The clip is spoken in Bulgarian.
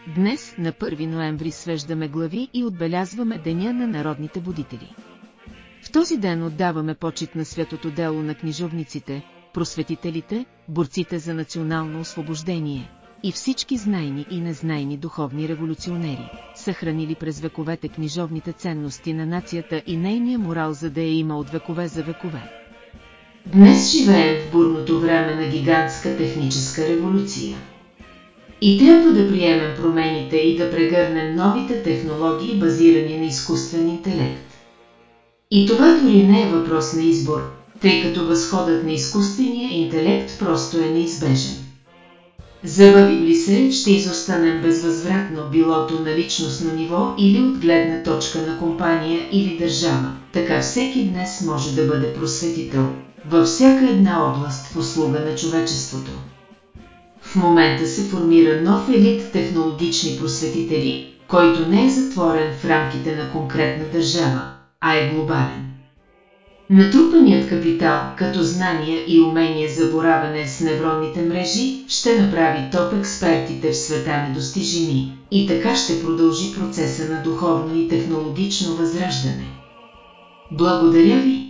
Днес, на 1 ноември, свеждаме глави и отбелязваме Деня на народните будители. В този ден отдаваме почит на светото дело на книжовниците, просветителите, борците за национално освобождение и всички знайни и незнайни духовни революционери, съхранили през вековете книжовните ценности на нацията и нейния морал, за да я има от векове за векове. Днес живеем в бурното време на гигантска техническа революция. И трябва да приемем промените и да прегърнем новите технологии, базирани на изкуствен интелект. И това дори не е въпрос на избор, тъй като възходът на изкуствения интелект просто е неизбежен. Забавим ли се, ще изостанем безвъзвратно, билото на личностно ниво или от гледна точка на компания или държава. Така всеки днес може да бъде просветител във всяка една област в услуга на човечеството. В момента се формира нов елит технологични просветители, който не е затворен в рамките на конкретна държава, а е глобален. Натрупаният капитал, като знания и умения за боравене с невронните мрежи, ще направи топ експертите в света недостижими и така ще продължи процеса на духовно и технологично възраждане. Благодаря ви!